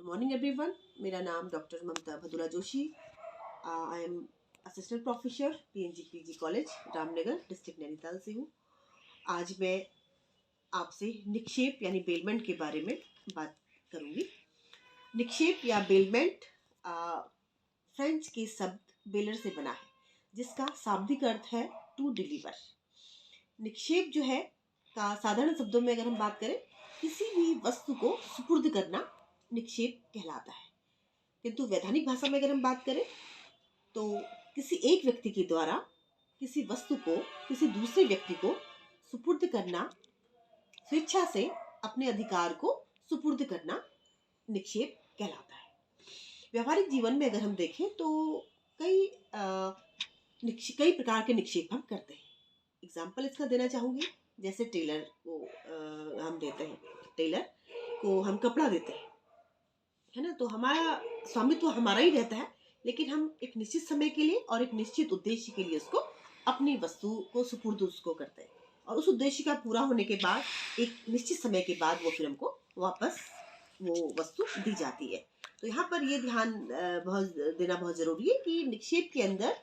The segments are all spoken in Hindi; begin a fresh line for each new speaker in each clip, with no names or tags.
Good morning everyone. मेरा नाम doctor Mamta Bhadula Joshi. I am assistant professor PNG college Ramnagar, district Nainital से हूँ। आज मैं आपसे निक्षेप यानी बेलमेंट के बारे में बात करूँगी। निक्षेप या बेलमेंट फ्रेंच के शब्द बेलर से बना है, जिसका शाब्दिक अर्थ है टू डिलीवर। निक्षेप जो है का साधारण शब्दों में अगर हम बात करें, किसी भी वस्तु को सुपुर्द करना निक्षेप कहलाता है। किंतु वैधानिक भाषा में अगर हम बात करें तो किसी एक व्यक्ति के द्वारा किसी वस्तु को किसी दूसरे व्यक्ति को सुपुर्द करना, स्वेच्छा से अपने अधिकार को सुपुर्द करना निक्षेप कहलाता है। व्यवहारिक जीवन में अगर हम देखें तो कई प्रकार के निक्षेप हम करते हैं। एग्जाम्पल इसका देना चाहूँगी, जैसे टेलर को हम देते हैं, टेलर को हम कपड़ा देते हैं, है ना। तो हमारा स्वामित्व हमारा ही रहता है, लेकिन हम एक निश्चित समय के लिए और एक निश्चित उद्देश्य के लिए उसको अपनी वस्तु को सुपुर्द उसको करते हैं, और उस उद्देश्य का पूरा होने के बाद एक निश्चित समय के बाद वो फिर हमको वापस वो वस्तु दी जाती है। तो यहाँ पर ये ध्यान देना बहुत जरूरी है कि निक्षेप के अंदर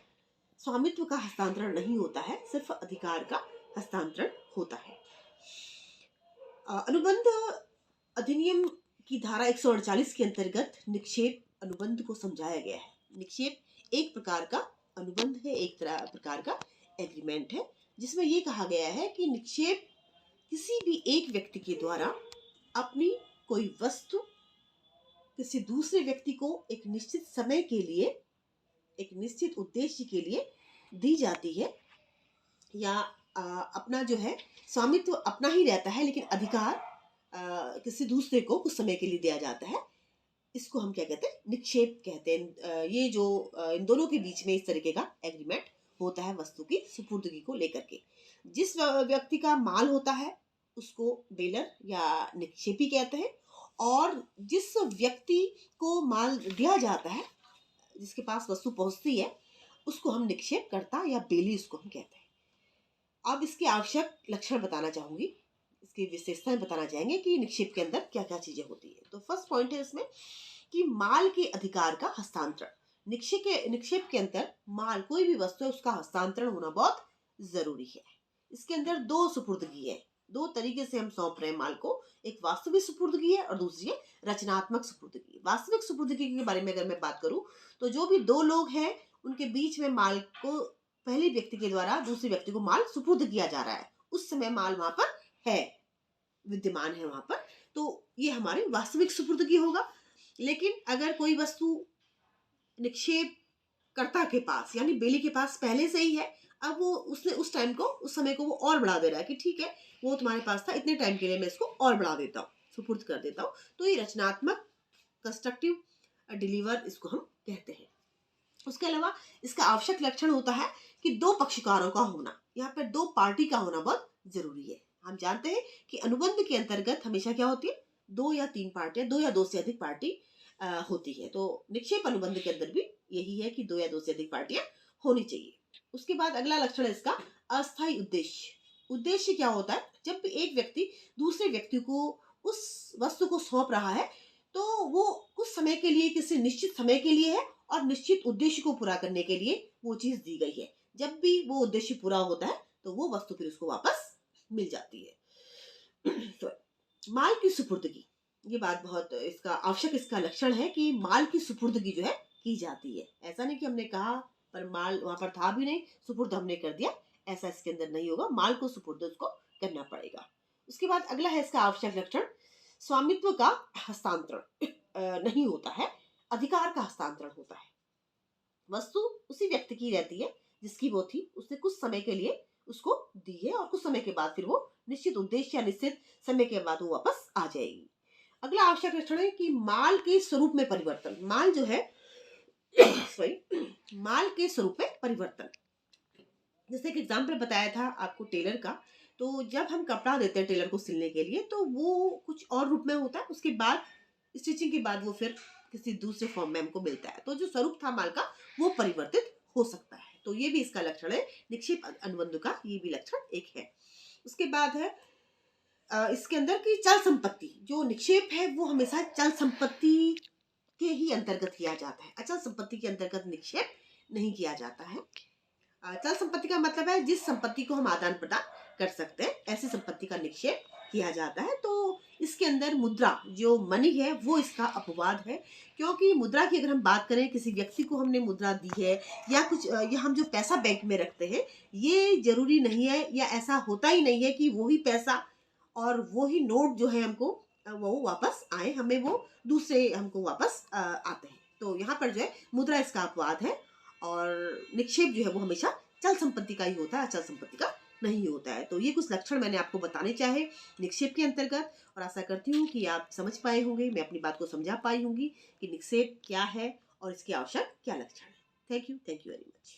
स्वामित्व का हस्तांतरण नहीं होता है, सिर्फ अधिकार का हस्तांतरण होता है। अनुबंध अधिनियम की धारा 148 के अंतर्गत निक्षेप अनुबंध को समझाया गया है। निक्षेप एक प्रकार का अनुबंध है, एक प्रकार का एग्रीमेंट है, जिसमें ये कहा गया है कि निक्षेप किसी भी एक व्यक्ति के द्वारा अपनी कोई वस्तु किसी दूसरे व्यक्ति को एक निश्चित समय के लिए, एक निश्चित उद्देश्य के लिए दी जाती है, या अपना जो है स्वामित्व अपना ही रहता है, लेकिन अधिकार किसी दूसरे को कुछ समय के लिए दिया जाता है। इसको हम क्या कहते हैं, निक्षेप कहते हैं। ये जो इन दोनों के बीच में इस तरीके का एग्रीमेंट होता है वस्तु की सुपुर्दगी को लेकर के। जिस व्यक्ति का माल होता है उसको बेलर या निक्षेपी कहते हैं, और जिस व्यक्ति को माल दिया जाता है, जिसके पास वस्तु पहुंचती है, उसको हम निक्षेप करता या बेली उसको हम कहते हैं। अब इसके आवश्यक लक्षण बताना चाहूंगी, इसकी विशेषताएं बताना चाहेंगे कि निक्षेप के अंदर क्या क्या चीजें होती है। तो फर्स्ट पॉइंट है इसमें कि माल के अधिकार का हस्तांतरण। निक्षेप के अंदर माल, कोई भी वस्तु है, उसका हस्तांतरण होना बहुत जरूरी है। इसके अंदर दो सुपुर्दगी है, दो तरीके से हम सौंप रहे हैं माल को। एक वास्तविक सुपुर्दगी है और दूसरी है रचनात्मक सुपुर्दगी। वास्तविक सुपुर्दगी के बारे में अगर मैं बात करूं तो जो भी दो लोग हैं उनके बीच में माल को पहले व्यक्ति के द्वारा दूसरे व्यक्ति को माल सुपुर्द किया जा रहा है, उस समय माल वहां पर है, विद्यमान है वहां पर, तो ये हमारी वास्तविक सुपुर्दगी होगा। लेकिन अगर कोई वस्तु निक्षेप कर्ता के पास यानी बेली के पास पहले से ही है, अब वो उसने उस टाइम को, उस समय को वो और बढ़ा दे रहा है कि ठीक है वो तुम्हारे पास था, इतने टाइम के लिए मैं इसको और बढ़ा देता हूँ, सुपुर्द कर देता हूँ, तो ये रचनात्मक कंस्ट्रक्टिव डिलीवर इसको हम कहते हैं। उसके अलावा इसका आवश्यक लक्षण होता है कि दो पक्षकारों का होना, यहाँ पर दो पार्टी का होना बहुत जरूरी है। हम जानते हैं कि अनुबंध के अंतर्गत हमेशा क्या होती है, दो या तीन पार्टियां, दो या दो से अधिक पार्टी होती है। तो निक्षेप अनुबंध के अंदर भी यही है कि दो या दो से अधिक पार्टियां होनी चाहिए। उसके बाद अगला लक्षण है इसका अस्थायी उद्देश्य। उद्देश्य क्या होता है, जब भी एक व्यक्ति दूसरे व्यक्ति को उस वस्तु को सौंप रहा है तो वो कुछ समय के लिए, किसी निश्चित समय के लिए है और निश्चित उद्देश्य को पूरा करने के लिए वो चीज दी गई है। जब भी वो उद्देश्य पूरा होता है तो वो वस्तु फिर उसको वापस मिल जाती है। तो माल की सुपुर्दगी, ये बात बहुत इसका आवश्यक इसका लक्षण है कि माल की सुपुर्दगी जो है की जाती है। ऐसा नहीं कि हमने कहा पर माल वहां पर था भी नहीं, सुपुर्द हमने कर दिया, ऐसा इसके अंदर नहीं होगा। माल को सुपुर्द उसको करना पड़ेगा। उसके बाद अगला है इसका आवश्यक लक्षण, स्वामित्व का हस्तांतरण नहीं होता है, अधिकार का हस्तांतरण होता है। वस्तु उसी व्यक्ति की रहती है जिसकी वो थी, उसने कुछ समय के लिए उसको दी है और कुछ समय के बाद फिर वो निश्चित उद्देश्य या निश्चित समय के बाद वो वापस आ जाएगी। अगला आवश्यक लक्षण है कि माल के स्वरूप में परिवर्तन। माल जो है माल के स्वरूप में परिवर्तन, जैसे कि एग्जाम्पल बताया था आपको टेलर का, तो जब हम कपड़ा देते हैं टेलर को सिलने के लिए तो वो कुछ और रूप में होता है, उसके बाद स्टिचिंग के बाद वो फिर किसी दूसरे फॉर्म में हमको मिलता है, तो जो स्वरूप था माल का वो परिवर्तित हो सकता है। तो ये भी इसका लक्षण है, निक्षेप अनुबंध का ये भी लक्षण एक है। उसके बाद है इसके अंदर की चल संपत्ति। जो निक्षेप है वो हमेशा चल संपत्ति के ही अंतर्गत किया जाता है, अचल संपत्ति के अंतर्गत निक्षेप नहीं किया जाता है। अचल संपत्ति का मतलब है जिस संपत्ति को हम आदान प्रदान कर सकते हैं, ऐसी संपत्ति का निक्षेप किया जाता है। तो इसके अंदर मुद्रा जो मनी है वो इसका अपवाद है, क्योंकि मुद्रा की अगर हम बात करें, किसी व्यक्ति को हमने मुद्रा दी है या कुछ या हम जो पैसा बैंक में रखते हैं, ये जरूरी नहीं है या ऐसा होता ही नहीं है कि वही पैसा और वही नोट जो है हमको वो वापस आए, हमें वो दूसरे हमको वापस आते हैं। तो यहाँ पर जो है मुद्रा इसका अपवाद है, और निक्षेप जो है वो हमेशा चल संपत्ति का ही होता है, अचल संपत्ति का नहीं होता है। तो ये कुछ लक्षण मैंने आपको बताने चाहे निक्षेप के अंतर्गत, और आशा करती हूँ कि आप समझ पाए होंगे, मैं अपनी बात को समझा पाई होंगी कि निक्षेप क्या है और इसके आवश्यक क्या लक्षण है। Thank you very much.